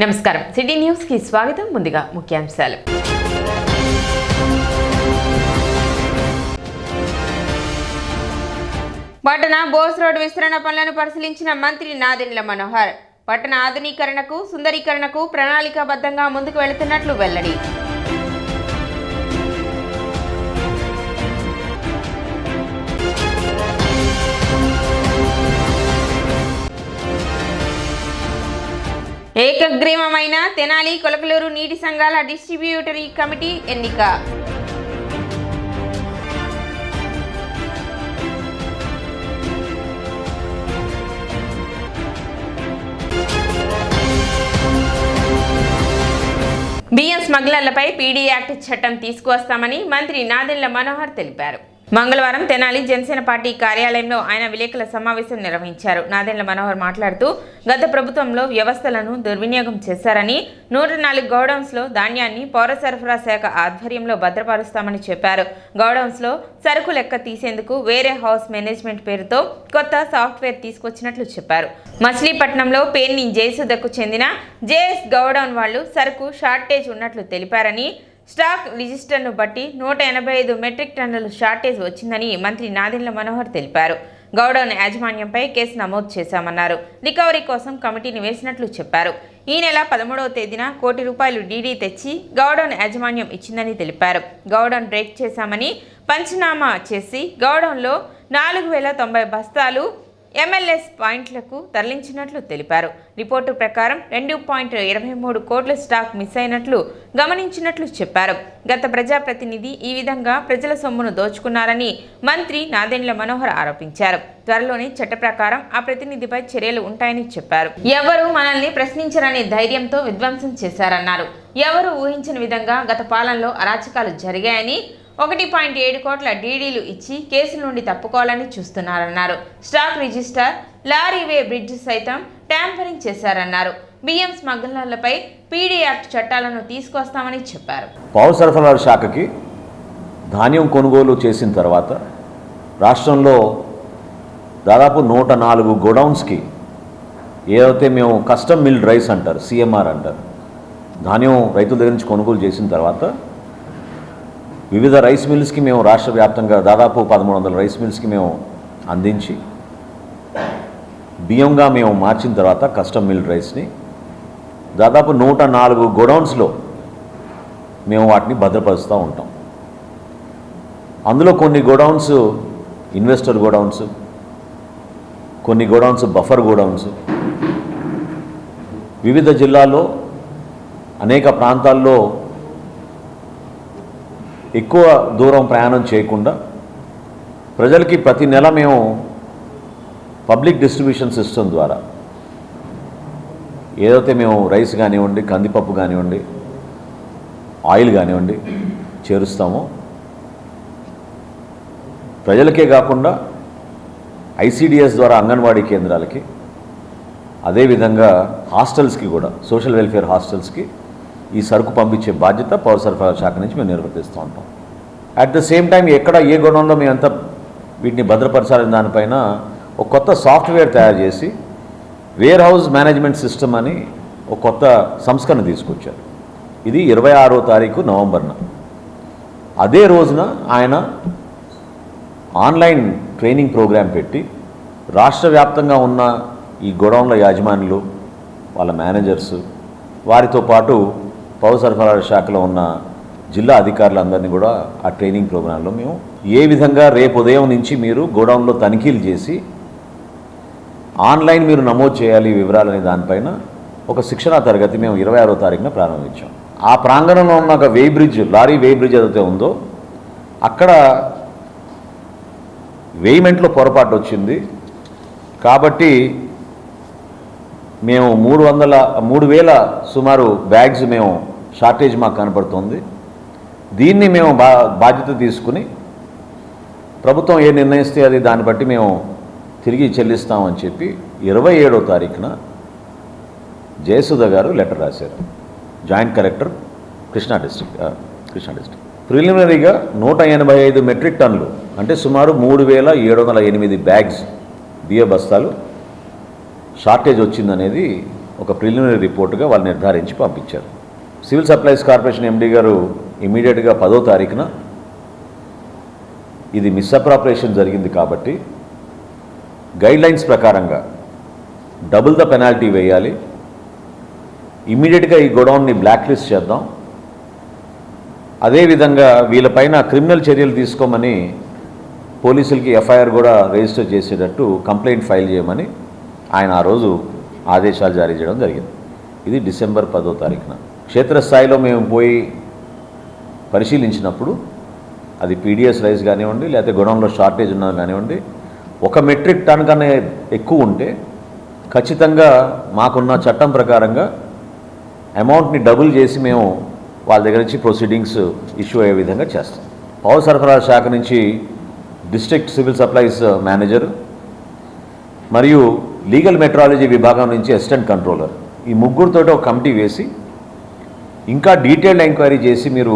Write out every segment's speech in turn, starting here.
నమస్కారం city news కి స్వాగతం. ముందుగా ముఖ్యాంశాలు. పట్టణ బోస్ రోడ్ విస్తరణ పనులను పరిశీలించిన మంత్రి నాదెండ్ల మనోహర్ పట్టణ ఆధునీకరణకు సుందరీకరణకు ప్రణాళికాబద్ధంగా ముందుకు వెళుతున్నట్లు వెల్లడి. ఏకగ్రీవమైన తెనాలి కొలకలూరు నీటి సంఘాల డిస్ట్రిబ్యూటరీ కమిటీ ఎన్నిక. బియ్యం స్మగ్లర్లపై పీడీ యాక్ట్ చట్టం తీసుకువస్తామని మంత్రి నాదెండ్ల మనోహర్ తెలిపారు. మంగళవారం తెనాలి జనసేన పార్టీ కార్యాలయంలో ఆయన విలేకరుల సమావేశం నిర్వహించారు. నాదెండ్ల మనోహర్ మాట్లాడుతూ గత ప్రభుత్వంలో వ్యవస్థలను దుర్వినియోగం చేశారని 104 గోడౌన్స్లో ధాన్యాన్ని పౌర సరఫరా శాఖ ఆధ్వర్యంలో భద్రపరుస్తామని చెప్పారు. గోడౌన్స్లో సరుకు లెక్క తీసేందుకు వేరే హౌస్ మేనేజ్మెంట్ పేరుతో కొత్త సాఫ్ట్వేర్ తీసుకొచ్చినట్లు చెప్పారు. మచిలీపట్నంలో పేర్ని జయసుధకు చెందిన జేఎస్ గోడౌన్ వాళ్లు సరుకు షార్టేజ్ ఉన్నట్లు తెలిపారని, స్టాక్ రిజిస్టర్ను బట్టి 185 మెట్రిక్ టన్నుల షార్టేజ్ వచ్చిందని మంత్రి నాదెండ్ల మనోహర్ తెలిపారు. గౌడౌన్ యాజమాన్యంపై కేసు నమోదు చేశామన్నారు. రికవరీ కోసం కమిటీని వేసినట్లు చెప్పారు. ఈ నెల 13వ తేదీన ₹1 కోటి డీడీ తెచ్చి గౌడౌన్ యాజమాన్యం ఇచ్చిందని తెలిపారు. గౌడౌన్ బ్రేక్ చేశామని పంచనామా చేసి గౌడౌన్లో 4090 బస్తాలు ఎంఎల్ఎస్ పాయింట్లకు తరలించినట్లు తెలిపారు. రిపోర్టు ప్రకారం 2.23 కోట్ల స్టాక్ మిస్ అయినట్లు గమనించినట్లు చెప్పారు. గత ప్రజాప్రతినిధి ఈ విధంగా ప్రజల సొమ్మును దోచుకున్నారని మంత్రి నాదెండ్ల మనోహర్ ఆరోపించారు. త్వరలోనే చట్ట ప్రకారం ఆ ప్రతినిధిపై చర్యలు ఉంటాయని చెప్పారు. ఎవరు మనల్ని ప్రశ్నించరనే ధైర్యంతో విధ్వంసం చేశారన్నారు. ఎవరు ఊహించిన విధంగా గత పాలనలో అరాచకాలు జరిగాయని 1.7 కోట్ల డీడీలు ఇచ్చి కేసుల నుండి తప్పుకోవాలని చూస్తున్నారన్నారు. స్టాక్ రిజిస్టర్, లారీ వే బ్రిడ్జ్ సైతం ట్యాంపరింగ్ చేశారన్నారు. బియ్యం స్మగ్లర్లపై పీడీ యాక్ట్ చట్టాలను తీసుకొస్తామని చెప్పారు. పౌర సరఫరాల శాఖకి ధాన్యం కొనుగోలు చేసిన తర్వాత రాష్ట్రంలో దాదాపు 104 గోడౌన్స్కి ఏదైతే మేము కస్టమ్ మిల్డ్ రైస్ అంటారు, సిఎంఆర్ అంటారు, ధాన్యం రైతుల దగ్గర నుంచి కొనుగోలు చేసిన తర్వాత వివిధ రైస్ మిల్స్కి మేము రాష్ట్ర వ్యాప్తంగా దాదాపు 1300 రైస్ మిల్స్కి మేము అందించి బియ్యంగా మేము మార్చిన తర్వాత కస్టమ్ మిల్డ్ రైస్ని దాదాపు 104 గోడౌన్స్లో మేము వాటిని భద్రపరుస్తూ ఉంటాం. అందులో కొన్ని గోడౌన్స్ ఇన్వెస్టర్ గోడౌన్స్, కొన్ని గోడౌన్స్ బఫర్ గోడౌన్స్, వివిధ జిల్లాల్లో అనేక ప్రాంతాల్లో ఎక్కువ దూరం ప్రయాణం చేయకుండా ప్రజలకి ప్రతి నెల మేము పబ్లిక్ డిస్ట్రిబ్యూషన్ సిస్టమ్ ద్వారా ఏదైతే మేము రైస్ కానివ్వండి, కందిపప్పు కానివ్వండి, ఆయిల్ కానివ్వండి చేరుస్తామో ప్రజలకే కాకుండా ఐసిడిఎస్ ద్వారా అంగన్వాడీ కేంద్రాలకి, అదేవిధంగా హాస్టల్స్కి కూడా, సోషల్ వెల్ఫేర్ హాస్టల్స్కి ఈ సరుకు పంపించే బాధ్యత పౌర సరఫరా శాఖ నుంచి మేము నిర్వర్తిస్తూ ఉంటాం. అట్ ద సేమ్ టైం ఎక్కడ ఏ గోడౌన్లో మేమంతా వీటిని భద్రపరచాలని దానిపైన ఒక కొత్త సాఫ్ట్వేర్ తయారు చేసి వేర్ హౌస్ మేనేజ్మెంట్ సిస్టమ్ అని ఒక కొత్త సంస్కరణ తీసుకొచ్చారు. ఇది 26వ తారీఖు నవంబర్న. అదే రోజున ఆయన ఆన్లైన్ ట్రైనింగ్ ప్రోగ్రాం పెట్టి రాష్ట్ర వ్యాప్తంగా ఉన్న ఈ గోడౌన్ల యాజమానులు, వాళ్ళ మేనేజర్స్, వారితో పాటు పౌర సరఫరాల శాఖలో ఉన్న జిల్లా అధికారులందరినీ కూడా ఆ ట్రైనింగ్ ప్రోగ్రాంలో మేము ఏ విధంగా రేపు ఉదయం నుంచి మీరు గోడౌన్లో తనిఖీలు చేసి ఆన్లైన్ మీరు నమోదు చేయాలి వివరాలనే దానిపైన ఒక శిక్షణా తరగతి మేము 26వ తారీఖున ప్రారంభించాం. ఆ ప్రాంగణంలో ఉన్న ఒక వే బ్రిడ్జ్, లారీ వే బ్రిడ్జ్ ఏదైతే ఉందో అక్కడ వేయిమెంట్లో పొరపాటు వచ్చింది కాబట్టి మేము 3,000 సుమారు బ్యాగ్స్ మేము షార్టేజ్ మాకు కనపడుతుంది. దీన్ని మేము బాధ్యత తీసుకుని ప్రభుత్వం ఏ నిర్ణయిస్తే అది దాన్ని బట్టి మేము తిరిగి చెల్లిస్తామని చెప్పి 27వ తారీఖున జయసుధ గారు లెటర్ రాశారు. జాయింట్ కలెక్టర్ కృష్ణా డిస్ట్రిక్ట్ ప్రిలిమినరీగా 185 మెట్రిక్ టన్నులు అంటే సుమారు 3,708 బ్యాగ్స్ బియ్య బస్తాలు షార్టేజ్ వచ్చిందనేది ఒక ప్రిలిమినరీ రిపోర్టుగా వాళ్ళు నిర్ధారించి పంపించారు. సివిల్ సప్లైస్ కార్పొరేషన్ ఎండీ గారు ఇమీడియట్గా 10వ తారీఖున ఇది మిస్అప్రాపరేషన్ జరిగింది కాబట్టి గైడ్లైన్స్ ప్రకారంగా డబుల్ ద పెనాల్టీ వేయాలి, ఇమీడియట్గా ఈ గోడౌన్ని బ్లాక్ లిస్ట్ చేద్దాం, అదేవిధంగా వీళ్ళపైన క్రిమినల్ చర్యలు తీసుకోమని పోలీసులకి ఎఫ్ఐఆర్ కూడా రిజిస్టర్ చేసేటట్టు కంప్లైంట్ ఫైల్ చేయమని ఆయన ఆ రోజు ఆదేశాలు జారీ చేయడం జరిగింది. ఇది డిసెంబర్ 10వ తారీఖున. క్షేత్రస్థాయిలో మేము పోయి పరిశీలించినప్పుడు అది పీడిఎస్ రైస్ కానివ్వండి, లేకపోతే గొడౌన్లో షార్టేజ్ ఉన్నది కానివ్వండి, 1 మెట్రిక్ టన్ కన్నా ఎక్కువ ఉంటే ఖచ్చితంగా మాకున్న చట్టం ప్రకారంగా అమౌంట్ని డబుల్ చేసి మేము వాళ్ళ దగ్గర నుంచి ప్రొసీడింగ్స్ ఇష్యూ అయ్యే విధంగా చేస్తాం. పౌర సరఫరాల శాఖ నుంచి డిస్ట్రిక్ట్ సివిల్ సప్లైస్ మేనేజర్ మరియు లీగల్ మెట్రాలజీ విభాగం నుంచి అసిస్టెంట్ కంట్రోలర్, ఈ ముగ్గురితో ఒక కమిటీ వేసి ఇంకా డీటెయిల్డ్ ఎంక్వైరీ చేసి మీరు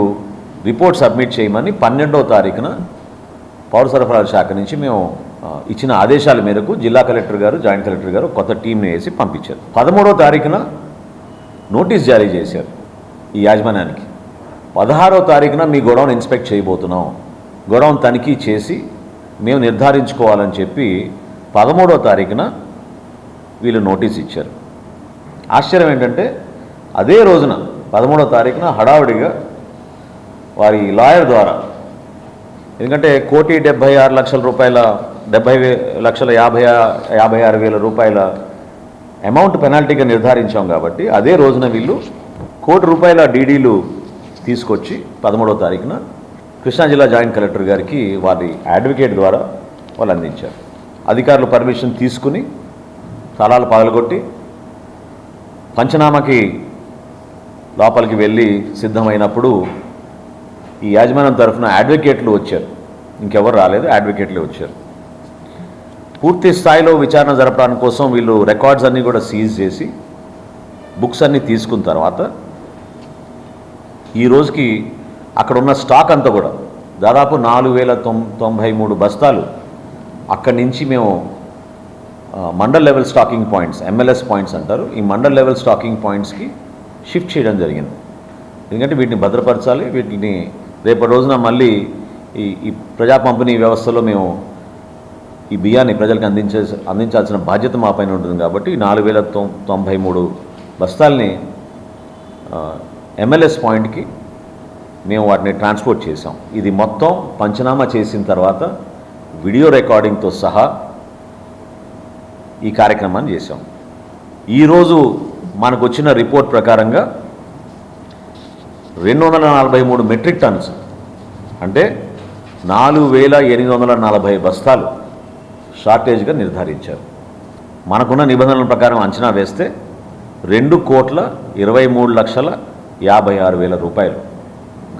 రిపోర్ట్ సబ్మిట్ చేయమని 12వ తారీఖున పౌర సరఫరాల శాఖ నుంచి మేము ఇచ్చిన ఆదేశాల మేరకు జిల్లా కలెక్టర్ గారు, జాయింట్ కలెక్టర్ గారు కొత్త టీంని వేసి పంపించారు. 13వ తారీఖున నోటీస్ జారీ చేశారు ఈ యాజమాన్యానికి. 16వ తారీఖున మీ గొడౌన్ ఇన్స్పెక్ట్ చేయబోతున్నాం, గొడౌన్ తనిఖీ చేసి మేము నిర్ధారించుకోవాలని చెప్పి 13వ తారీఖున వీళ్ళు నోటీస్ ఇచ్చారు. ఆశ్చర్యం ఏంటంటే అదే రోజున 13వ తారీఖున హడావుడిగా వారి లాయర్ ద్వారా, ఎందుకంటే 1,76,00,000 రూపాయల 70,56,000 రూపాయల అమౌంట్ పెనాల్టీగా నిర్ధారించాం కాబట్టి అదే రోజున వీళ్ళు ₹1,00,00,000 డీడీలు తీసుకొచ్చి 13వ తారీఖున కృష్ణా జిల్లా జాయింట్ కలెక్టర్ గారికి వారి అడ్వకేట్ ద్వారా వాళ్ళు అందించారు. అధికారులు పర్మిషన్ తీసుకుని తాళాలు పగలగొట్టి పంచనామాకి లోపలికి వెళ్ళి సిద్ధమైనప్పుడు ఈ యాజమాన్యం తరఫున అడ్వకేట్లు వచ్చారు, ఇంకెవరు రాలేదు, అడ్వకేట్లే వచ్చారు. పూర్తి స్థాయిలో విచారణ జరపడానికి కోసం వీళ్ళు రికార్డ్స్ అన్నీ కూడా సీజ్ చేసి బుక్స్ అన్నీ తీసుకున్న తర్వాత ఈ రోజుకి అక్కడ ఉన్న స్టాక్ అంతా కూడా దాదాపు 4,093 బస్తాలు అక్కడి నుంచి మేము mandal level stacking points, MLS points అంటారు, ఈ మండల్ లెవెల్ స్టాకింగ్ పాయింట్స్కి షిఫ్ట్ చేయడం జరిగింది. ఎందుకంటే వీటిని భద్రపరచాలి, వీటిని రేపటి రోజున మళ్ళీ ఈ ప్రజా పంపిణీ వ్యవస్థలో మేము ఈ బియ్యాన్ని ప్రజలకు అందించాల్సిన బాధ్యత మా పైన ఉంటుంది కాబట్టి 4,093 బస్తాల్ని MLS పాయింట్కి మేము వాటిని ట్రాన్స్పోర్ట్ చేసాం. ఇది మొత్తం పంచనామా చేసిన తర్వాత వీడియో రికార్డింగ్తో సహా ఈ కార్యక్రమాన్ని చేసాం. ఈరోజు మనకు వచ్చిన రిపోర్ట్ ప్రకారంగా 243 మెట్రిక్ టన్స్ అంటే 4,840 బస్తాలు షార్టేజ్గా నిర్ధారించారు. మనకున్న నిబంధనల ప్రకారం అంచనా వేస్తే 2,23,56,000 రూపాయలు.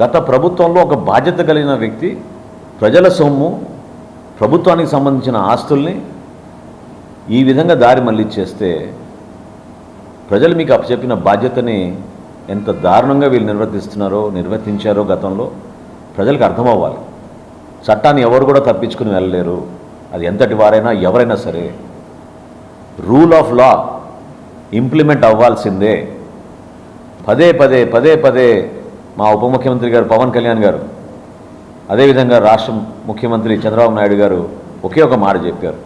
గత ప్రభుత్వంలో ఒక బాధ్యత కలిగిన వ్యక్తి ప్రజల సొమ్ము, ప్రభుత్వానికి సంబంధించిన ఆస్తుల్ని ఈ విధంగా దారి మళ్లిచ్చేస్తే ప్రజలు మీకు అప్పచెప్పిన బాధ్యతని ఎంత దారుణంగా వీళ్ళు నిర్వర్తించారో గతంలో ప్రజలకు అర్థమవ్వాలి. చట్టాన్ని ఎవరు కూడా తప్పించుకుని వెళ్ళలేరు, అది ఎంతటి వారైనా ఎవరైనా సరే. రూల్ ఆఫ్ లా ఇంప్లిమెంట్ అవ్వాల్సిందే. పదే పదే మా ఉప ముఖ్యమంత్రి గారు పవన్ కళ్యాణ్ గారు, అదేవిధంగా రాష్ట్ర ముఖ్యమంత్రి చంద్రబాబు నాయుడు గారు ఒకే ఒక మాట చెప్పారు,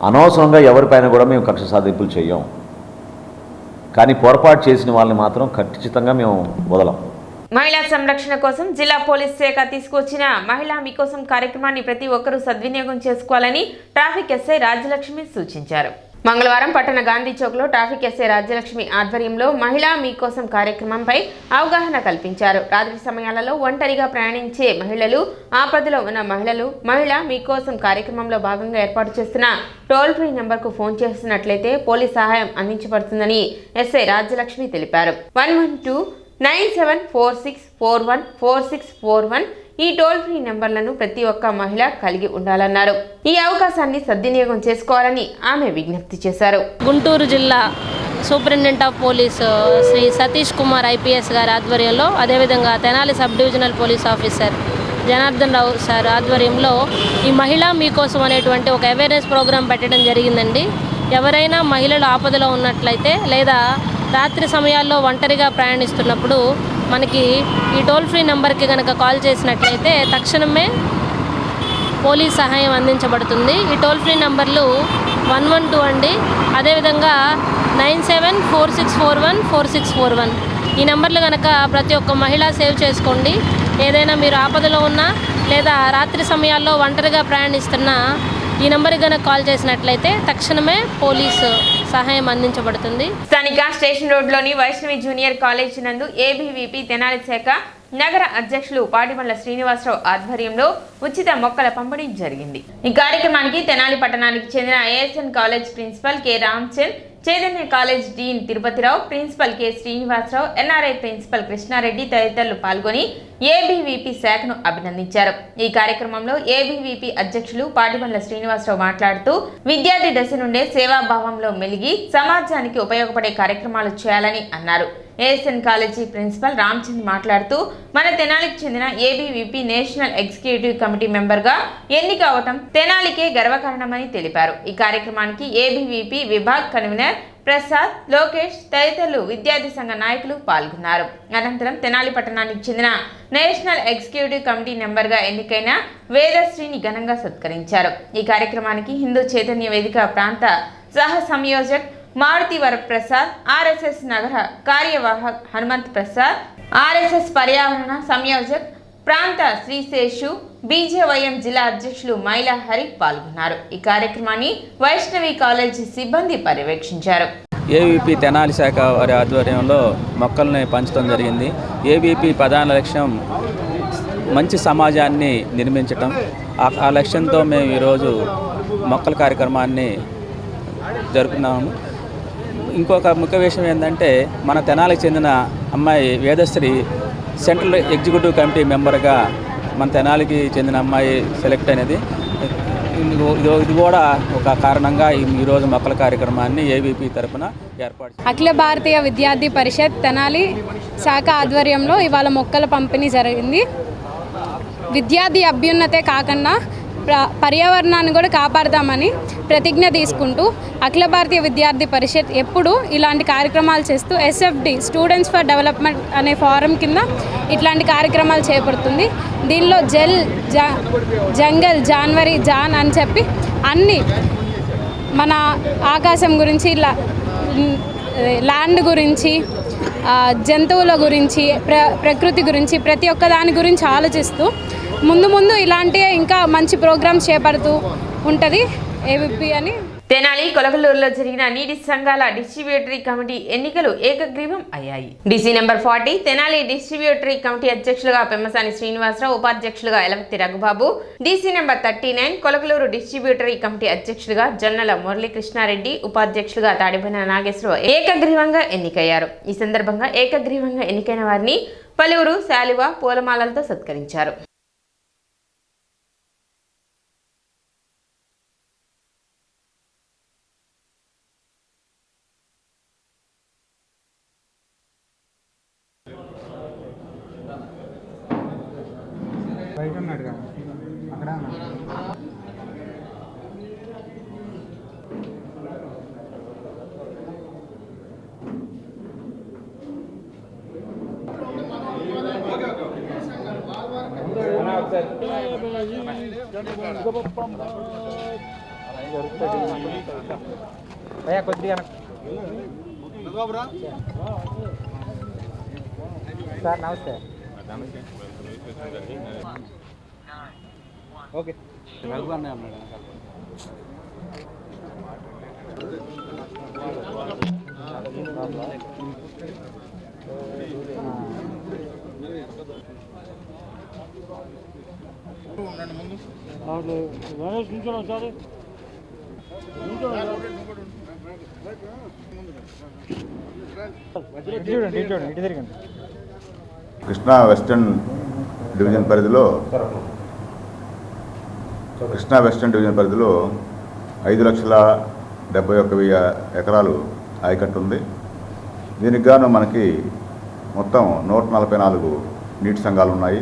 అనవసరంగా ఎవరిపైన కూడా మేము కక్ష సాధింపులు చెయ్యం, కానీ పొరపాటు చేసిన వాళ్ళని మాత్రం ఖచ్చితంగా మేము వదలం. మహిళా సంరక్షణ కోసం జిల్లా పోలీస్ శాఖ తీసుకొచ్చిన మహిళా మీకోసం కార్యక్రమాన్ని ప్రతి ఒక్కరూ సద్వినియోగం చేసుకోవాలని ట్రాఫిక్ ఎస్ఐ రాజ్యలక్ష్మి సూచించారు. మంగళవారం పట్టణ గాంధీ చౌక్లో ట్రాఫిక్ ఎస్ఐ రాజ్యలక్ష్మి ఆధ్వర్యంలో మహిళా మీకోసం కార్యక్రమంపై అవగాహన కల్పించారు. రాత్రి సమయాలలో ఒంటరిగా ప్రయాణించే మహిళలు, ఆపదలో ఉన్న మహిళలు మహిళా మీకోసం కార్యక్రమంలో భాగంగా ఏర్పాటు చేస్తున్న టోల్ ఫ్రీ నెంబర్కు ఫోన్ చేస్తున్నట్లయితే పోలీస్ సహాయం అందించబడుతుందని ఎస్ఐ రాజ్యలక్ష్మి తెలిపారు. 112-9746414641 ఈ టోల్ ఫ్రీ నెంబర్లను ప్రతి ఒక్క మహిళ కలిగి ఉండాలన్నారు. ఈ అవకాశాన్ని సద్వినియోగం చేసుకోవాలని ఆమె విజ్ఞప్తి చేశారు. గుంటూరు జిల్లా superintendent of police Shri Satish Kumar IPS గారి ఆధ్వర్యంలో, అదేవిధంగా Tenali sub divisional police officer Janardhan Rao sir ఆధ్వర్యంలో ఈ మహిళా మీకోసం అనేటువంటి ఒక అవేర్నెస్ ప్రోగ్రాం పెట్టడం జరిగిందండి. ఎవరైనా మహిళలు ఆపదలో ఉన్నట్లయితే లేదా రాత్రి సమయాల్లో ఒంటరిగా ప్రయాణిస్తున్నప్పుడు మనకి ఈ టోల్ ఫ్రీ నెంబర్కి కనుక కాల్ చేసినట్లయితే తక్షణమే పోలీస్ సహాయం అందించబడుతుంది. ఈ టోల్ ఫ్రీ నంబర్లు 112 అండి. అదేవిధంగా 9746414641 ఈ నెంబర్లు కనుక ప్రతి ఒక్క మహిళ సేవ్ చేసుకోండి. ఏదైనా మీరు ఆపదలో ఉన్నా లేదా రాత్రి సమయాల్లో ఒంటరిగా ప్రయాణిస్తున్నా ఈ నెంబర్కి కనుక కాల్ చేసినట్లయితే తక్షణమే పోలీసు సహాయం అందించబడుతుంది. స్థానిక స్టేషన్ రోడ్లోని వైష్ణవి జూనియర్ కాలేజ్ నందు ఏబీవీపీ తెనాలి శాఖ నగర అధ్యక్షులు పాటిబండ్ల శ్రీనివాసరావు ఆధ్వర్యంలో ఉచిత మొక్కల పంపిణీ జరిగింది. ఈ కార్యక్రమానికి తెనాలి పట్టణానికి చెందిన ASN college principal K Ramchand, Chaitanya college dean Tirupati Rao, principal K Srinivasa Rao, NRI principal Krishna Reddy తదితరులు పాల్గొని ఏబీవీపీ శాఖను అభినందించారు. ఈ కార్యక్రమంలో ఏబీవీపీ అధ్యక్షులు పాటిబండ్ల శ్రీనివాసరావు మాట్లాడుతూ విద్యార్థి దశ నుండే సేవాభావంలో మెలిగి సమాజానికి ఉపయోగపడే కార్యక్రమాలు చేయాలని అన్నారు. ఏఎస్ఎన్ కాలేజీ ప్రిన్సిపల్ రామ్చంద్ మాట్లాడుతూ మన తెనాలికి చెందిన ఏబీవీపీ నేషనల్ ఎగ్జిక్యూటివ్ కమిటీ మెంబర్గా ఎన్నిక అవటం తెనాలికే గర్వకారణమని తెలిపారు. ఈ కార్యక్రమానికి ఏబీవీపీ విభాగ్ కన్వీనర్ ప్రసాద్, లోకేష్ తదితరులు విద్యార్థి సంఘ నాయకులు పాల్గొన్నారు. అనంతరం తెనాలి పట్టణానికి చెందిన నేషనల్ ఎగ్జిక్యూటివ్ కమిటీ మెంబర్గా ఎన్నికైన వేదశ్రీని ఘనంగా సత్కరించారు. ఈ కార్యక్రమానికి హిందూ చైతన్య వేదిక ప్రాంత సహ సంయోజక్ మారుతి వరప్రసాద్, ఆర్ఎస్ఎస్ నగర కార్యవాహక్ హనుమంత్ ప్రసాద్, ఆర్ఎస్ఎస్ పర్యావరణ సంయోజక్ ప్రాంత శ్రీశేషు, బీజేవైఎం జిల్లా అధ్యక్షులు మైలా హరి పాల్గొన్నారు. ఈ కార్యక్రమాన్ని వైష్ణవి కాలేజీ సిబ్బంది పర్యవేక్షించారు. ఏబీవీపీ తెనాలి శాఖ వారి ఆధ్వర్యంలో మొక్కల్ని పంచడం జరిగింది. ఏబీవీపీ ప్రధాన లక్ష్యం మంచి సమాజాన్ని నిర్మించటం. ఆ లక్ష్యంతో మేము ఈరోజు మొక్కల కార్యక్రమాన్ని జరుపుకున్నాము. ఇంకొక ముఖ్య విషయం ఏంటంటే మన తెనాలికి చెందిన అమ్మాయి వేదశ్రీ సెంట్రల్ ఎగ్జిక్యూటివ్ కమిటీ మెంబర్గా మన తెనాలికి చెందిన అమ్మాయి సెలెక్ట్ అనేది ఇది కూడా ఒక కారణంగా ఈరోజు మొక్కల కార్యక్రమాన్ని ఏబీవీపీ తరఫున ఏర్పాటు. అఖిల భారతీయ విద్యార్థి పరిషత్ తెనాలి శాఖ ఆధ్వర్యంలో ఇవాళ మొక్కల పంపిణీ జరిగింది. విద్యార్థి అభ్యున్నతే కాకుండా పర్యావరణాన్ని కూడా కాపాడదామని ప్రతిజ్ఞ తీసుకుంటూ అఖిల భారతీయ విద్యార్థి పరిషత్ ఎప్పుడు ఇలాంటి కార్యక్రమాలు చేస్తూ ఎస్ఎఫ్డి స్టూడెంట్స్ ఫర్ డెవలప్మెంట్ అనే ఫోరం కింద ఇట్లాంటి కార్యక్రమాలు చేపడుతుంది. దీనిలో జంగల్ జాన్వరి జాన్ అని చెప్పి అన్ని మన ఆకాశం గురించి ల్యాండ్ గురించి జంతువుల గురించి ప్రకృతి గురించి ప్రతి ఒక్క దాని గురించి ఆలోచిస్తూ ముందు ఇలాంటి ఇంకా మంచి ప్రోగ్రామ్స్ చేపడుతూ ఉంటుంది ఏబీవీపీ అని. తెనాలి కొలగలూరులో జరిగిన నీటి సంఘాల డిస్ట్రిబ్యూటరీ కమిటీ ఎన్నికలు ఏకగ్రీవం అయ్యాయి. DC number 40 Tenali distributory committee అధ్యక్షులుగా పెమ్మసాని శ్రీనివాసరావు, ఉపాధ్యక్షులుగా Elavatti Raghubabu, DC number 39 Kolagaluru distributory committee అధ్యక్షులుగా జొన్నల మురళీకృష్ణారెడ్డి, ఉపాధ్యక్షులుగా తాడిపోయిన నాగేశ్వరరావు ఏకగ్రీవంగా ఎన్నికయ్యారు. ఈ సందర్భంగా ఏకగ్రీవంగా ఎన్నికైన వారిని పలువురు శాలువ, పూలమాలలతో సత్కరించారు. కొద్దిగా సార్ నమస్తే. ఓకే వెల్కమ్ అన్నాడు. కృష్ణా వెస్టర్న్ డివిజన్ పరిధిలో 5,71,000 ఎకరాలు ఆయకట్టు ఉంది. దీనికి గాను మనకి మొత్తం 144 నీటి సంఘాలు ఉన్నాయి.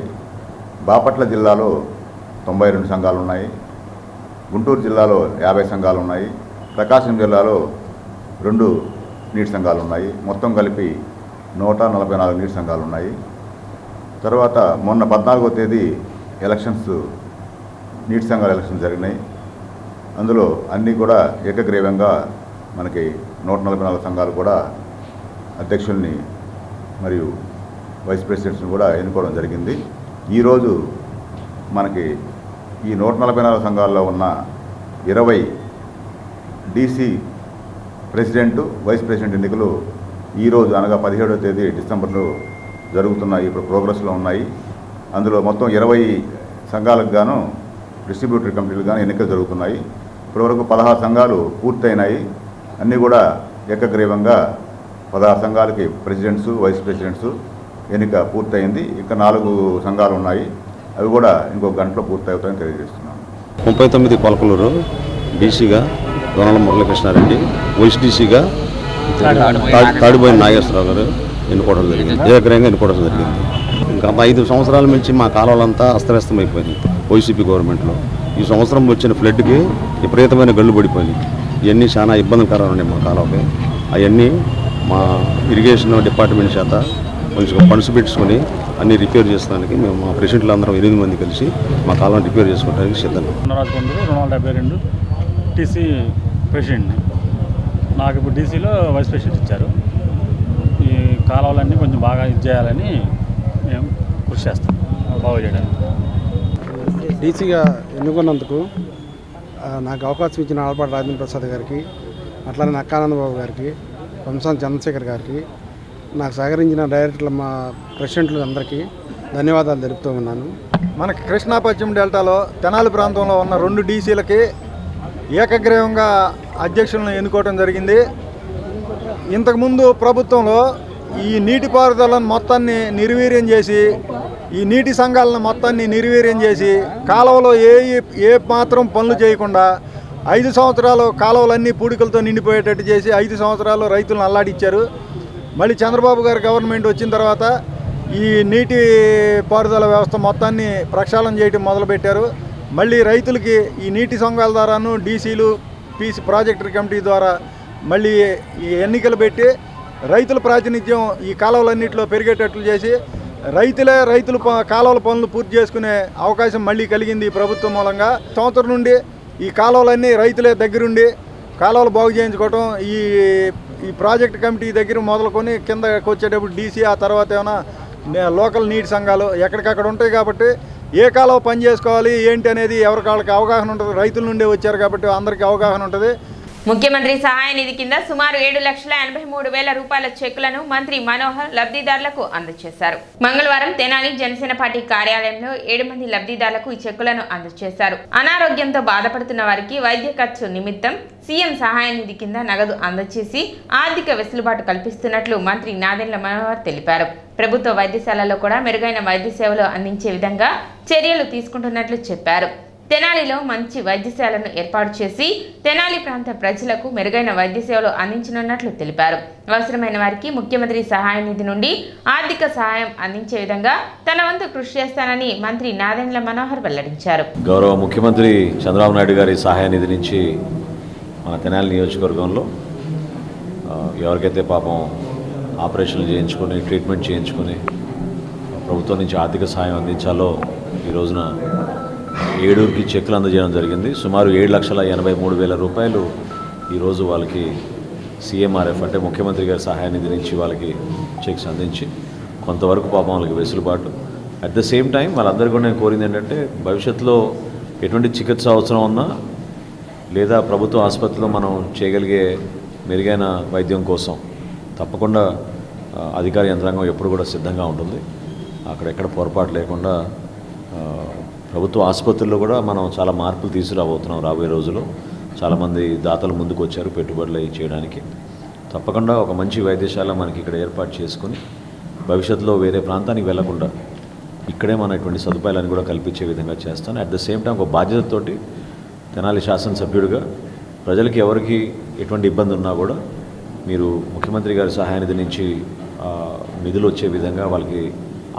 బాపట్ల జిల్లాలో 92 సంఘాలు ఉన్నాయి. గుంటూరు జిల్లాలో 50 సంఘాలు ఉన్నాయి. ప్రకాశం జిల్లాలో 2 నీటి సంఘాలు ఉన్నాయి. మొత్తం కలిపి 144 నీటి సంఘాలు ఉన్నాయి. తర్వాత మొన్న 14వ తేదీ నీటి సంఘాల ఎలక్షన్స్ జరిగినాయి. అందులో అన్నీ కూడా ఏకగ్రీవంగా మనకి 144 సంఘాలు కూడా అధ్యక్షుల్ని మరియు వైస్ ప్రెసిడెంట్స్ని కూడా ఎన్నుకోవడం జరిగింది. ఈరోజు మనకి ఈ 144 సంఘాల్లో ఉన్న 20 డీసీ ప్రెసిడెంట్ వైస్ ప్రెసిడెంట్ ఎన్నికలు ఈరోజు అనగా 17వ తేదీ డిసెంబర్లో జరుగుతున్నాయి. ఇప్పుడు ప్రోగ్రెస్లో ఉన్నాయి. అందులో మొత్తం 20 సంఘాలకు గాను డిస్ట్రిబ్యూటరీ కమిటీలకు గాను ఎన్నికలు జరుగుతున్నాయి. ఇప్పటివరకు 16 సంఘాలు పూర్తయినాయి. అన్నీ కూడా ఏకగ్రీవంగా 16 సంఘాలకి ప్రెసిడెంట్స్ వైస్ ప్రెసిడెంట్స్ ఎన్నిక పూర్తయింది. ఇంకా 4 సంఘాలు ఉన్నాయి. అవి కూడా ఇంకొక గంటలో పూర్తవుతాయని తెలియజేస్తున్నాను. 39 కొలకలూరు డీసీగా దొనల మురళీకృష్ణారెడ్డి, వైస్ డీసీగా తాడిపోయిన నాగేశ్వరరావు గారు ఎన్నుకోవడం జరిగింది. ఏకగ్రీవంగా ఎన్నుకోవడం జరిగింది. ఇంకా 5 సంవత్సరాల నుంచి మా కాలువలంతా అస్తవ్యస్తమైపోయింది వైసీపీ గవర్నమెంట్లో. ఈ సంవత్సరం వచ్చిన ఫ్లడ్కి విపరీతమైన గళ్ళు పడిపోయినాయి. ఇవన్నీ చాలా ఇబ్బందికరంగా ఉన్నాయి మా కాలువకి. అవన్నీ మా ఇరిగేషన్ డిపార్ట్మెంట్ చేత కొంచెం ఫండ్స్ పెట్టుకొని అన్నీ రిపేర్ చేసడానికి మేము మా ప్రెసిడెంట్లు అందరం 8 మంది కలిసి మా కాలం రిపేర్ చేసుకోవడానికి సిద్ధంగా. 272 టీసీ ప్రెసిడెంట్ని, నాకు ఇప్పుడు డీసీలో వైస్ ప్రెసిడెంట్ ఇచ్చారు. ఈ కాలువలన్నీ కొంచెం బాగా ఇది చేయాలని మేము కృషి చేస్తాం బాగు చేయడానికి. డీసీగా ఎన్నుకున్నందుకు నాకు అవకాశం ఇచ్చిన ఆలపాటి రాజేంద్ర ప్రసాద్ గారికి, అట్లానే నక్కానంద బాబు గారికి, వంశాన్ చంద్రశేఖర్ గారికి, నాకు సహకరించిన డైరెక్టర్లు మా ప్రెసిడెంట్లు అందరికీ ధన్యవాదాలు తెలుపుతూ ఉన్నాను. మనకి కృష్ణా పశ్చిమ డెల్టాలో తెనాలి ప్రాంతంలో ఉన్న 2 డీసీలకి ఏకగ్రీవంగా అధ్యక్షులను ఎన్నుకోవడం జరిగింది. ఇంతకుముందు ప్రభుత్వంలో ఈ నీటిపారుదలను మొత్తాన్ని నిర్వీర్యం చేసి, ఈ నీటి సంఘాలను మొత్తాన్ని నిర్వీర్యం చేసి, కాలువలో ఏ మాత్రం పనులు చేయకుండా 5 సంవత్సరాలు కాలువలన్నీ పూడికలతో నిండిపోయేటట్టు చేసి 5 సంవత్సరాలు రైతులను అల్లాడిచ్చారు. మళ్ళీ చంద్రబాబు గారు గవర్నమెంట్ వచ్చిన తర్వాత ఈ నీటి పారుదల వ్యవస్థ మొత్తాన్ని ప్రక్షాళన చేయడం మొదలుపెట్టారు. మళ్ళీ రైతులకి ఈ నీటి సంఘాల ద్వారాను డీసీలు పీసీ ప్రాజెక్టు కమిటీ ద్వారా మళ్ళీ ఈ ఎన్నికలు పెట్టి రైతుల ప్రాతినిధ్యం ఈ కాలువలన్నింటిలో పెరిగేటట్లు చేసి రైతులు కాలువల పనులు పూర్తి చేసుకునే అవకాశం మళ్ళీ కలిగింది ఈ ప్రభుత్వం మూలంగా. సంవత్సరం నుండి ఈ కాలువలన్నీ రైతులే దగ్గరుండి కాలువలు బాగు చేయించుకోవటం, ఈ ప్రాజెక్ట్ కమిటీ దగ్గర మొదలుకొని కిందకి వచ్చేటప్పుడు డీసీ, ఆ తర్వాత ఏమైనా లోకల్ నీటి సంఘాలు ఎక్కడికక్కడ ఉంటాయి. కాబట్టి ఏ కాలువ పని చేసుకోవాలి ఏంటి అనేది ఎవరికి అవగాహన ఉంటుంది. రైతుల నుండే వచ్చారు కాబట్టి అందరికీ అవగాహన ఉంటుంది. ముఖ్యమంత్రి సహాయ నిధి కింద సుమారు 7,83,000 రూపాయల చెక్కులను మంత్రి మనోహర్ లబ్ధిదారులకు అందజేశారు. మంగళవారం తెనాలి జనసేన పార్టీ కార్యాలయంలో 7 మంది లబ్ధిదారులకు ఈ చెక్కులను అందజేశారు. అనారోగ్యంతో బాధపడుతున్న వారికి వైద్య ఖర్చు నిమిత్తం సీఎం సహాయ నిధి కింద నగదు అందజేసి ఆర్థిక వెసులుబాటు కల్పిస్తున్నట్లు మంత్రి నాదెండ్ల మనోహర్ తెలిపారు. ప్రభుత్వ వైద్యశాలలో కూడా మెరుగైన వైద్య సేవలు అందించే విధంగా చర్యలు తీసుకుంటున్నట్లు చెప్పారు. తెనాలిలో మంచి వైద్యశాలను ఏర్పాటు చేసి తెనాలి ప్రాంత ప్రజలకు మెరుగైన వైద్య సేవలు అందించనున్నట్లు తెలిపారు. అవసరమైన వారికి ముఖ్యమంత్రి సహాయ నిధి నుండి ఆర్థిక సహాయం అందించే విధంగా తన వంతు కృషి చేస్తానని మంత్రి నాదెండ్ల మనోహర్ వెల్లడించారు. గౌరవ ముఖ్యమంత్రి చంద్రబాబు నాయుడు గారి సహాయ నిధి నుంచి మన తెనాలి నియోజకవర్గంలో ఎవరికైతే పాపం ఆపరేషన్లు చేయించుకొని ట్రీట్మెంట్ చేయించుకొని ప్రభుత్వం నుంచి ఆర్థిక సహాయం అందించాలో ఈ రోజున 7కి చెక్కులు అందజేయడం జరిగింది. సుమారు 7,83,000 రూపాయలు ఈరోజు వాళ్ళకి సీఎంఆర్ఎఫ్ అంటే ముఖ్యమంత్రి గారి సహాయ నిధి నుంచి వాళ్ళకి చెక్స్ అందించి కొంతవరకు పాపం వాళ్ళకి వెసులుబాటు. అట్ ద సేమ్ టైం వాళ్ళందరికీ కూడా నేను కోరింది ఏంటంటే భవిష్యత్తులో ఎటువంటి చికిత్స అవసరం ఉన్నా లేదా ప్రభుత్వ ఆసుపత్రిలో మనం చేయగలిగే మెరుగైన వైద్యం కోసం తప్పకుండా అధికార యంత్రాంగం ఎప్పుడు కూడా సిద్ధంగా ఉంటుంది. అక్కడెక్కడ పొరపాటు లేకుండా ప్రభుత్వ ఆసుపత్రుల్లో కూడా మనం చాలా మార్పులు తీసుకురాబోతున్నాం. రాబోయే రోజుల్లో చాలామంది దాతలు ముందుకు వచ్చారు పెట్టుబడులు చేయడానికి. తప్పకుండా ఒక మంచి వైద్యశాల మనకి ఇక్కడ ఏర్పాటు చేసుకుని భవిష్యత్తులో వేరే ప్రాంతానికి వెళ్లకుండా ఇక్కడే మన ఇటువంటి సదుపాయాలను కూడా కల్పించే విధంగా చేస్తాను. అట్ ద సేమ్ టైం ఒక బాధ్యతతోటి తెనాలి శాసనసభ్యుడిగా ప్రజలకి ఎవరికి ఎటువంటి ఇబ్బంది ఉన్నా కూడా మీరు ముఖ్యమంత్రి గారి సహాయ నిధి నుంచి నిధులు వచ్చే విధంగా వాళ్ళకి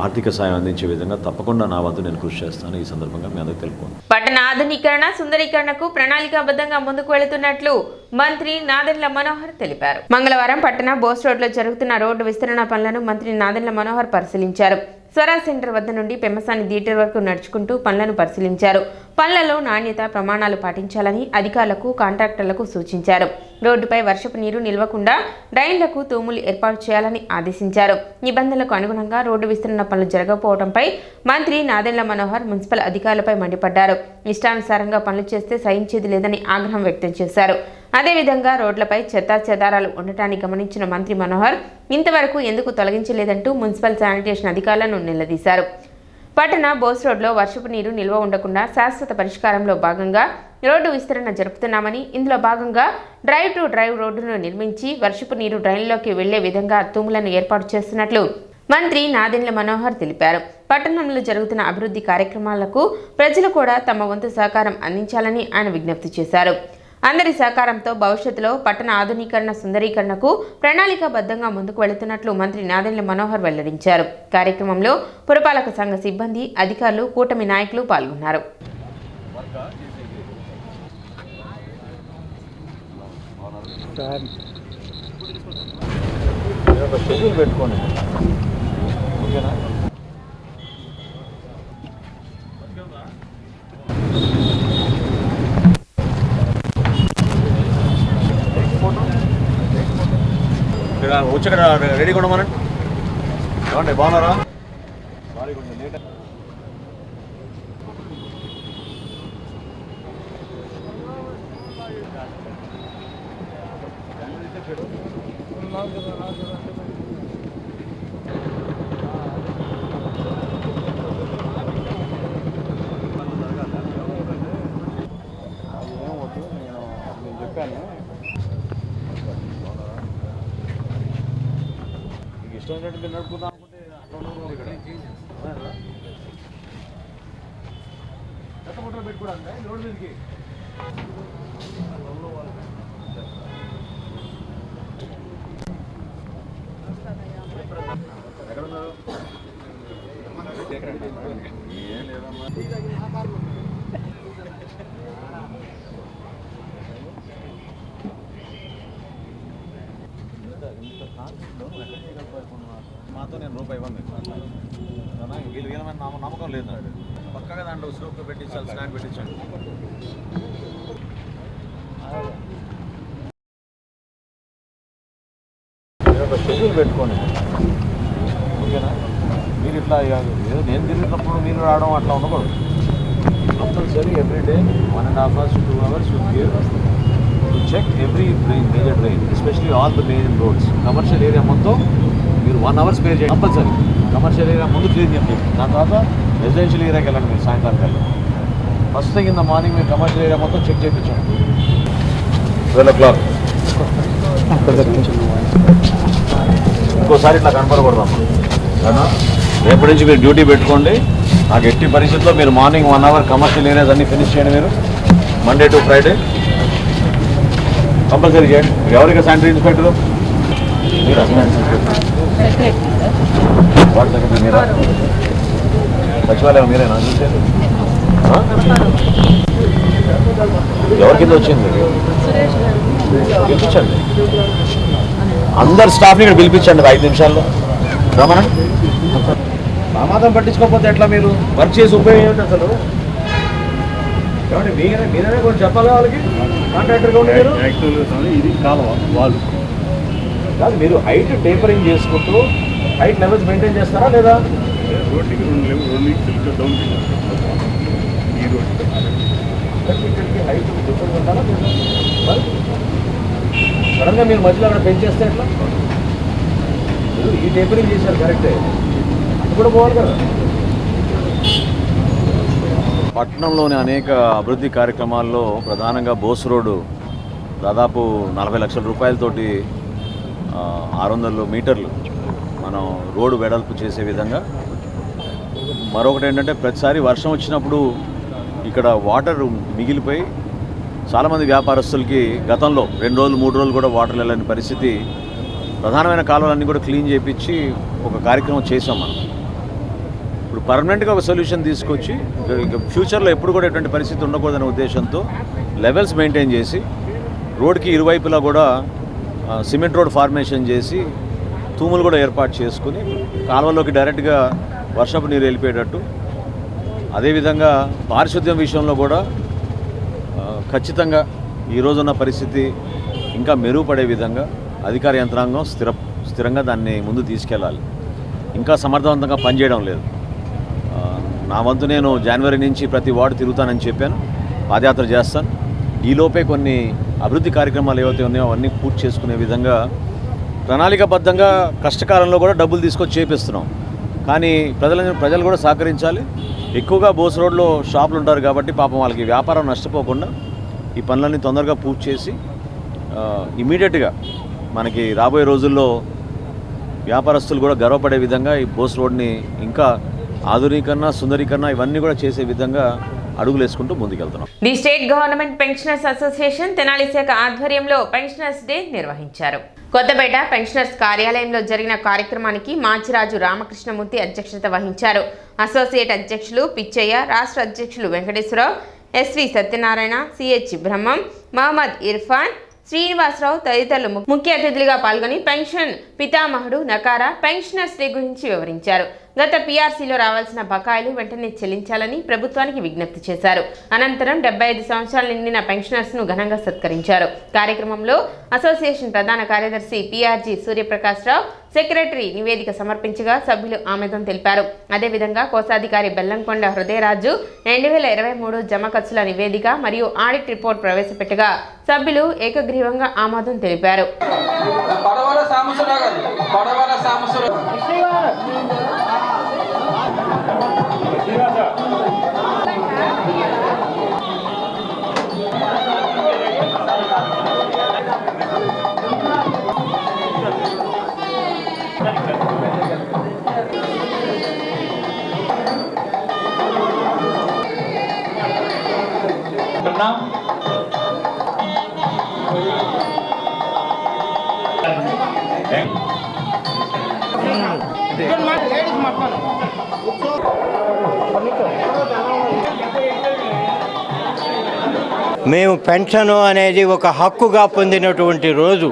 ఆర్థిక సాయం అందించే విధంగా తప్పకుండా నా వంతు నేను కృషి చేస్తాను. ఈ సందర్భంగా మీ అందరికీ తెలుపుకోండి. పట్టణ ఆధునీకరణ సుందరీకరణకు ప్రణాళికాబద్ధంగా ముందుకు వెళుతున్నట్లు మంత్రి నాదెండ్ల మనోహర్ తెలిపారు. మంగళవారం పట్టణ బోస్ రోడ్లో జరుగుతున్న రోడ్డు విస్తరణ పనులను మంత్రి నాదెండ్ల మనోహర్ పరిశీలించారు. స్వరాజ్ సెంటర్ వద్ద నుండి పెమ్మసాని థియేటర్ వరకు నడుచుకుంటూ పనులను పరిశీలించారు. పనులలో నాణ్యత ప్రమాణాలు పాటించాలని అధికారులకు కాంట్రాక్టర్లకు సూచించారు. రోడ్డుపై వర్షపు నీరు నిల్వకుండా డ్రైన్లకు తూములు ఏర్పాటు చేయాలని ఆదేశించారు. నిబంధనలకు అనుగుణంగా రోడ్డు విస్తరణ పనులు జరగకపోవడంపై మంత్రి నాదెండ్ల మనోహర్ మున్సిపల్ అధికారులపై మండిపడ్డారు. ఇష్టానుసారంగా పనులు చేస్తే సహించేది లేదని ఆగ్రహం వ్యక్తం చేశారు. అదేవిధంగా రోడ్లపై చెత్తా చెదారాలు ఉండటాన్ని గమనించిన మంత్రి మనోహర్ ఇంతవరకు ఎందుకు తొలగించలేదంటూ మున్సిపల్ శానిటేషన్ అధికారులను నిలదీశారు. పట్టణ బోస్ రోడ్లో వర్షపు నీరు నిల్వ ఉండకుండా శాశ్వత పరిష్కారంలో భాగంగా రోడ్డు విస్తరణ జరుపుతున్నామని, ఇందులో భాగంగా డ్రైవ్ టు డ్రైవ్ రోడ్డును నిర్మించి వర్షపు నీరు డ్రైన్లోకి వెళ్లే విధంగా తూములను ఏర్పాటు చేస్తున్నట్లు మంత్రి నాదెండ్ల మనోహర్ తెలిపారు. పట్టణంలో జరుగుతున్న అభివృద్ధి కార్యక్రమాలకు ప్రజలు కూడా తమ వంతు సహకారం అందించాలని ఆయన విజ్ఞప్తి చేశారు. అందరి సహకారంతో భవిష్యత్తులో పట్టణ ఆధునీకరణ సుందరీకరణకు ప్రణాళికాబద్ధంగా ముందుకు వెళుతున్నట్లు మంత్రి నాదెండ్ల మనోహర్ వెల్లడించారు. కార్యక్రమంలో పురపాలక సంఘ సిబ్బంది, అధికారులు, కూటమి నాయకులు పాల్గొన్నారు. వచ్చి అక్కడ రెడీగా ఉండమనండి. ఏమండి బాగున్నారా? సారీ కొంచెం లేట్. నేను చెప్పాను ఇష్టం వచ్చినట్టు నడుపుకుందాం అనుకుంటే చెత్త బుట్టలు పెట్టుకోవడానికి రోడ్డు మీదకి ఎక్కడున్నారు? ఏం లేదమ్మా. మాతో నేను రూపాయి ఇవ్వండి. వీళ్ళు వీళ్ళమైన నమ్మకం లేదు నాకు. పక్కగా దాంట్లో స్లోప్ పెట్టించాలి, స్నాక్ పెట్టించండి. ఒక షెడ్యూల్ పెట్టుకోండి. ఓకేనా? మీరు ఇట్లా ఏదో నేను తిరిగినప్పుడు మీరు రావడం అట్లా ఉండకూడదు. Compulsory everyday 1.5 hours to 2 hours you give to check every drain, major drain, especially all the main roads. Commercial area మొత్తం మీరు 1 hour స్పేర్ చేయండి కంపల్సరీ. కమర్షియల్ ఏరియా ముందు క్లీన్ చేయండి. దాని తర్వాత రెసిడెన్షియల్ ఏరియాకి వెళ్ళండి. మీరు సాయంకాలం వెళ్ళండి. First thing in the morning మీరు కమర్షియల్ ఏరియా మొత్తం చెక్ చేయించండి. 12 o'clock. ఇంకోసారి ఇట్లా కనపడకూడదమ్మా. రేపటి నుంచి మీరు డ్యూటీ పెట్టుకోండి. నాకు ఎట్టి పరిస్థితుల్లో మీరు మార్నింగ్ 1 hour కమర్షియల్ ఏరియాస్ అన్నీ ఫినిష్ చేయండి. మీరు మండే టు ఫ్రైడే కంపల్సరీ చేయండి. మీరు ఎవరికి శానిటరీ ఇన్స్పెక్టర్? వార్డు సెక్రటరీ మీరా? సచివాలయం మీరేనా చూసేది? ఎవరి కింద వచ్చింది? పిలిపించండి. అందరు స్టాఫ్ని ఇక్కడ పిలిపించండి 5 నిమిషాల్లో. రమణ ప్రమాదం పట్టించుకోకపోతే ఎట్లా? మీరు వర్క్ చేసి ఉపయోగం ఏంటి అసలు? ఏమంటే మీరే కొంచెం చెప్పాలి వాళ్ళకి. కాంట్రాక్టర్గా ఉండి మీరు ఇది కాలువ వాళ్ళు కాదు, మీరు హైట్ టేపరింగ్ చేసుకుంటూ హైట్ లెవెల్స్ మెయింటైన్ చేస్తారా లేదా? రోడ్డుకి 2 డౌన్ ఈ రోడ్డు హైట్ డిఫరెంట్ ఉండాలా లేదా? సడన్గా మీరు మధ్యలో అక్కడ పెంచేస్తే ఎట్లా? మీరు ఈ టేపరింగ్ చేశారు కరెక్టే, అది కూడా పోవాలి కదా. పట్టణంలోని అనేక అభివృద్ధి కార్యక్రమాల్లో ప్రధానంగా బోస్ రోడ్డు దాదాపు 40 లక్షల రూపాయలతోటి 600 మీటర్లు మనం రోడ్డు వెడల్పు చేసే విధంగా. మరొకటి ఏంటంటే ప్రతిసారి వర్షం వచ్చినప్పుడు ఇక్కడ వాటర్ మిగిలిపోయి చాలామంది వ్యాపారస్తులకి గతంలో 2 రోజులు 3 రోజులు కూడా వాటర్ వెళ్ళని పరిస్థితి. ప్రధానమైన కాలువలన్నీ కూడా క్లీన్ చేయించి ఒక కార్యక్రమం చేసాం మనం. ఇప్పుడు పర్మనెంట్గా ఒక సొల్యూషన్ తీసుకొచ్చి ఇక ఫ్యూచర్లో ఎప్పుడు కూడా ఎటువంటి పరిస్థితి ఉండకూడదనే ఉద్దేశంతో లెవెల్స్ మెయింటైన్ చేసి రోడ్కి ఇరువైపులా కూడా సిమెంట్ రోడ్ ఫార్మేషన్ చేసి తూములు కూడా ఏర్పాటు చేసుకుని కాలువలోకి డైరెక్ట్గా వర్షపు నీరు వెళ్ళిపోయేటట్టు, అదేవిధంగా పారిశుద్ధ్యం విషయంలో కూడా ఖచ్చితంగా ఈరోజున్న పరిస్థితి ఇంకా మెరుగుపడే విధంగా అధికార యంత్రాంగం స్థిరంగా దాన్ని ముందు తీసుకెళ్ళాలి. ఇంకా సమర్థవంతంగా పనిచేయడం లేదు. నా వంతు నేను జనవరి నుంచి ప్రతి వార్డు తిరుగుతానని చెప్పాను, పాదయాత్ర చేస్తాను. ఈలోపే కొన్ని అభివృద్ధి కార్యక్రమాలు ఏవైతే ఉన్నాయో అవన్నీ పూర్తి చేసుకునే విధంగా ప్రణాళికాబద్ధంగా కష్టకాలంలో కూడా డబ్బులు తీసుకొచ్చి చేపిస్తున్నాం. కానీ ప్రజలు కూడా సహకరించాలి. ఎక్కువగా బోస్ రోడ్లో షాపులు ఉంటారు కాబట్టి పాపం వాళ్ళకి వ్యాపారం నష్టపోకుండా ఈ పనులన్నీ తొందరగా పూర్తి చేసి ఇమీడియట్గా మనకి రాబోయే రోజుల్లో వ్యాపారస్తులు కూడా గర్వపడే విధంగా ఈ బోస్ రోడ్ని ఇంకా ఆధునీకరణ, సుందరీకరణ ఇవన్నీ కూడా చేసే విధంగా అడుగులు వేసుకుంటూ ముందుకెళ్తున్నాం. The state government pensioners association Tenali శాఖ ఆధ్వర్యంలో పెన్షనర్స్ డే నిర్వహించారు. కొత్తపేట పెన్షనర్స్ కార్యాలయంలో జరిగిన కార్యక్రమానికి మాచిరాజు రామకృష్ణమూర్తి అధ్యక్షత వహించారు. అసోసియేట్ అధ్యక్షులు పిచ్చయ్య, రాష్ట్ర అధ్యక్షులు వెంకటేశ్వరరావు, ఎస్వి సత్యనారాయణ, సిహెచ్ బ్రహ్మం, మహమ్మద్ ఇర్ఫాన్, శ్రీనివాసరావు తదితరులు ముఖ్య అతిథులుగా పాల్గొని పెన్షన్ పితామహుడు నకారా పెన్షనర్స్ డే గురించి వివరించారు. గత పీఆర్సీలో రావాల్సిన బకాయిలు వెంటనే చెల్లించాలని ప్రభుత్వానికి విజ్ఞప్తి చేశారు. అనంతరం 75 సంవత్సరాలు నిండిన పెన్షనర్స్ను ఘనంగా సత్కరించారు. కార్యక్రమంలో అసోసియేషన్ ప్రధాన కార్యదర్శి పిఆర్జీ సూర్యప్రకాశ్రావు, సెక్రటరీ నివేదిక సమర్పించగా సభ్యులు ఆమోదం తెలిపారు. అదేవిధంగా కోశాధికారి బెల్లంకొండ హృదయరాజు 2023 జమ ఖర్చుల నివేదిక మరియు ఆడిట్ రిపోర్ట్ ప్రవేశపెట్టగా సభ్యులు ఏకగ్రీవంగా ఆమోదం తెలిపారు. మేము పెన్షను అనేది ఒక హక్కుగా పొందినటువంటి రోజు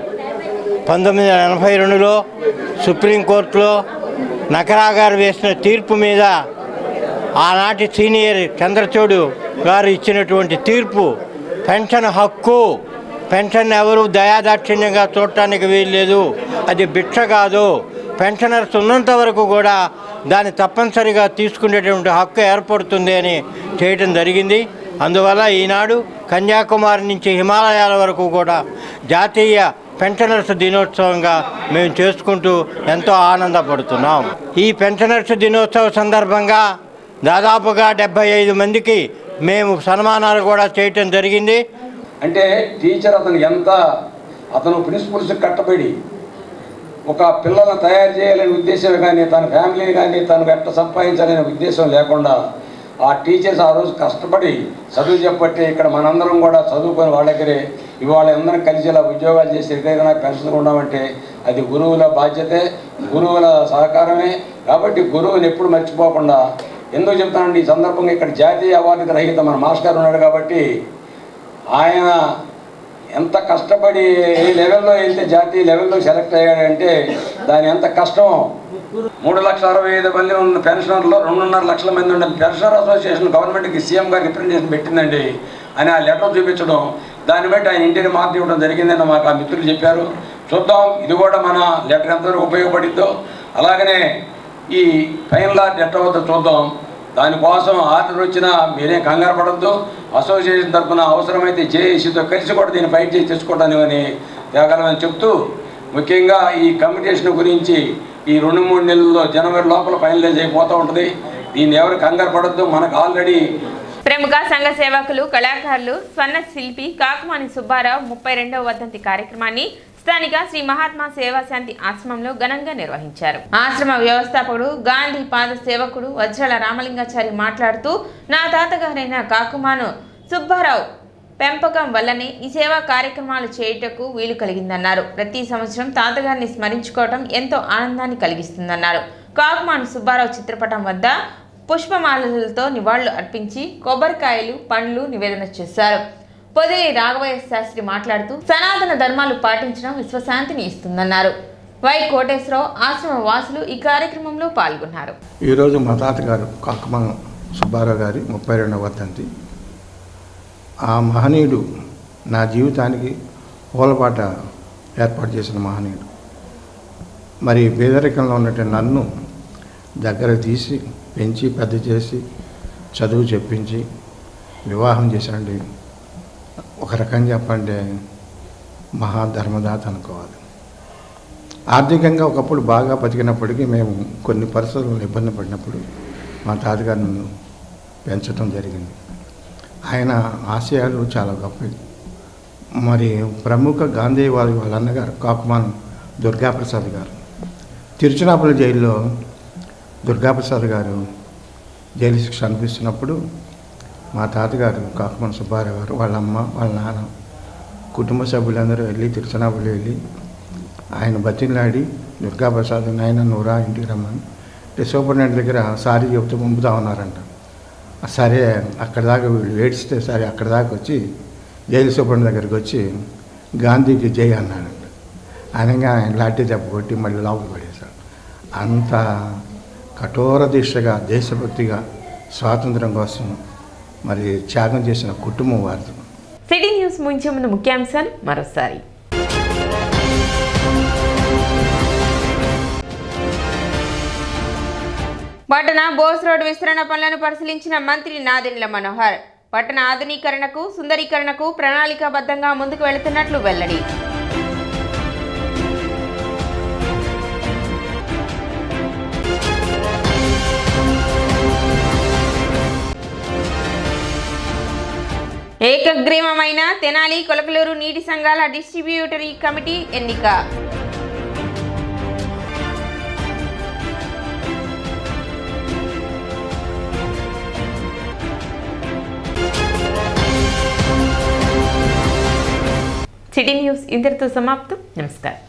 1982లో సుప్రీంకోర్టులో నకరా గారు వేసిన తీర్పు మీద ఆనాటి సీనియర్ చంద్రచూడు గారు ఇచ్చినటువంటి తీర్పు పెన్షన్ హక్కు. పెన్షన్ ఎవరు దయాదాక్షిణ్యంగా చూడటానికి వీల్లేదు, అది భిక్ష కాదు. పెన్షనర్స్ ఉన్నంత వరకు కూడా దాన్ని తప్పనిసరిగా తీసుకునేటువంటి హక్కు ఏర్పడుతుంది అని చేయటం జరిగింది. అందువల్ల ఈనాడు కన్యాకుమారి నుంచి హిమాలయాల వరకు కూడా జాతీయ పెన్షనర్స్ దినోత్సవంగా మేము చేసుకుంటూ ఎంతో ఆనందపడుతున్నాం. ఈ పెన్షనర్స్ దినోత్సవ సందర్భంగా దాదాపుగా 75 మందికి మేము సన్మానాలు కూడా చేయటం జరిగింది. అంటే టీచర్ అతను ప్రిన్సిపల్స్ కట్టబడి ఒక పిల్లలను తయారు చేయాలనే ఉద్దేశం కానీ తన ఫ్యామిలీని కానీ తనకు ఎట్లా సంపాదించాలనే ఉద్దేశం లేకుండా ఆ టీచర్స్ ఆ రోజు కష్టపడి చదువు చెప్పట్టి ఇక్కడ మనందరం కూడా చదువుకొని వాళ్ళ దగ్గరే ఇవాళ అందరం కలిసి ఇలా ఉద్యోగాలు చేసి రిటైర్ పెన్షన్ ఉన్నామంటే అది గురువుల బాధ్యతే, గురువుల సహకారమే. కాబట్టి గురువుని ఎప్పుడు మర్చిపోకుండా ఎందుకు చెప్తానండి ఈ సందర్భంగా ఇక్కడ జాతీయ అవార్డు గ్రహీత మన మాస్టర్ గారు ఉన్నాడు కాబట్టి ఆయన ఎంత కష్టపడి ఏ లెవెల్లో వెళ్తే జాతీయ లెవెల్లో సెలెక్ట్ అయ్యాడంటే దాని ఎంత కష్టమో. 3,65,000 మంది ఉన్న పెన్షనర్లో 2.5 లక్షల మంది ఉన్న పెన్షనర్ అసోసియేషన్ గవర్నమెంట్కి సీఎం గారు రిప్రజెంటేషన్ పెట్టిందండి అని ఆ లెటర్ చూపించడం, దాన్ని బట్టి ఆయన ఇంటిని మార్పు ఇవ్వడం జరిగిందని మాకు ఆ మిత్రులు చెప్పారు. చూద్దాం ఇది కూడా మన లెటర్ ఎంతవరకు ఉపయోగపడిద్దో. అలాగనే ఈ ఫైనల్ ఆర్డర్ ఎట్లా అవుతుందో చూద్దాం. దానికోసం ఆర్డర్ వచ్చినా మీరేం కంగారు పడద్దు. అసోసియేషన్ తరఫున అవసరమైతే జేఏసీతో కలిసి కూడా దీన్ని ఫైట్ చేసి తెచ్చుకోవడానికి అని తేగలమని చెప్తూ, ముఖ్యంగా ఈ కమిటేషన్ గురించి ఈ 2-3 నెలల్లో జనవరి లోపల ఫైనలైజ్ అయిపోతూ ఉంటుంది. దీన్ని ఎవరు కంగారు పడద్దు. మనకు ఆల్రెడీ ప్రముఖ సంఘ సేవకులు, కళాకారులు, స్వర్ణ శిల్పి కాకుమాని సుబ్బారావు 32వ వర్ధంతి కార్యక్రమాన్ని స్థానిక శ్రీ మహాత్మా సేవాశాంతి ఆశ్రమంలో ఘనంగా నిర్వహించారు. ఆశ్రమ వ్యవస్థాపకుడు, గాంధీ పాద సేవకుడు వజ్రాల రామలింగాచారి మాట్లాడుతూ, నా తాతగారైన కాకుమాను సుబ్బారావు పెంపకం వల్లనే ఈ సేవా కార్యక్రమాలు చేయుటకు వీలు కలిగిందన్నారు. ప్రతి సంవత్సరం తాతగారిని స్మరించుకోవటం ఎంతో ఆనందాన్ని కలిగిస్తుందన్నారు. కాకుమాను సుబ్బారావు చిత్రపటం వద్ద పుష్పమాలలతో నివాళులు అర్పించి కొబ్బరికాయలు, పండ్లు నివేదన చేశారు. పొదిలి రాఘవయ్య శాస్త్రి మాట్లాడుతూ సనాతన ధర్మాలు పాటించడం విశ్వశాంతిని ఇస్తుందన్నారు. వై కోటేశ్వరరావు ఆశ్రమ వాసులు ఈ కార్యక్రమంలో పాల్గొన్నారు. ఈరోజు మా తాతగారు కాకమన సుబ్బారావు గారి 32వ వర్ధంతి. ఆ మహనీయుడు నా జీవితానికి పూలపాట ఏర్పాటు చేసిన మహనీయుడు. మరి పేదరికంలో ఉన్నటువంటి నన్ను దగ్గర తీసి పెంచి పెద్ద చేసి చదువు చెప్పించి వివాహం చేశాండి. ఒక రకంగా చెప్పండి మహాధర్మదాత అనుకోవాలి. ఆర్థికంగా ఒకప్పుడు బాగా బతికినప్పటికీ మేము కొన్ని పరిస్థితులను ఇబ్బంది పడినప్పుడు మా తాతగారు నన్ను పెంచడం జరిగింది. ఆయన ఆశయాలు చాలా గొప్పవి. మరి ప్రముఖ గాంధీవాది వాళ్ళ అన్నగారు కాకుమాన్ దుర్గాప్రసాద్ గారు తిరుచినాపల్లి జైల్లో దుర్గాప్రసాద్ గారు జైలు శిక్ష అనిపిస్తున్నప్పుడు మా తాతగారు కాకుమాన్ సుబ్బారావు గారు వాళ్ళ అమ్మ వాళ్ళ నాన్న కుటుంబ సభ్యులందరూ వెళ్ళి తిరుచినాపల్లి వెళ్ళి ఆయన బతిలాడి దుర్గాప్రసాద్ నాయన నూరా ఇంటికి రమ్మని సూపరింటెండెంట్ దగ్గర సారీ చెబుతూ పంపుతా ఉన్నారంట. సరే అక్కడ దాకా వీళ్ళు ఏడ్చితే సరే అక్కడ దాకా వచ్చి జైలు సూపరింటెండెంట్ దగ్గరికి వచ్చి గాంధీకి జై అన్నాడంట. అనగా ఆయన లాఠీ దెబ్బ కొట్టి మళ్ళీ లోపల పడేశాడు. అంత కఠోర దీక్షగా దేశభక్తిగా స్వాతంత్రం కోసం మరి త్యాగం చేసిన కుటుంబం వారిది. సిటీ న్యూస్ ముంచే ముందు ముఖ్యాంశాలు మరోసారి. పట్టణ బోస్ రోడ్ విస్తరణ పనులను పరిశీలించిన మంత్రి నాదెండ్ల మనోహర్. పట్టణ ఆధునీకరణకు, సుందరీకరణకు ప్రణాళికాబద్ధంగా ముందుకు వెళుతున్నట్లు వెల్లడి. ఏకగ్రీవమైన తెనాలి కొలకలూరు నీటి సంఘాల డిస్ట్రిబ్యూటరీ కమిటీ ఎన్నిక. సిటీ న్యూస్ ఇంతటితో సమాప్తం. నమస్కారం.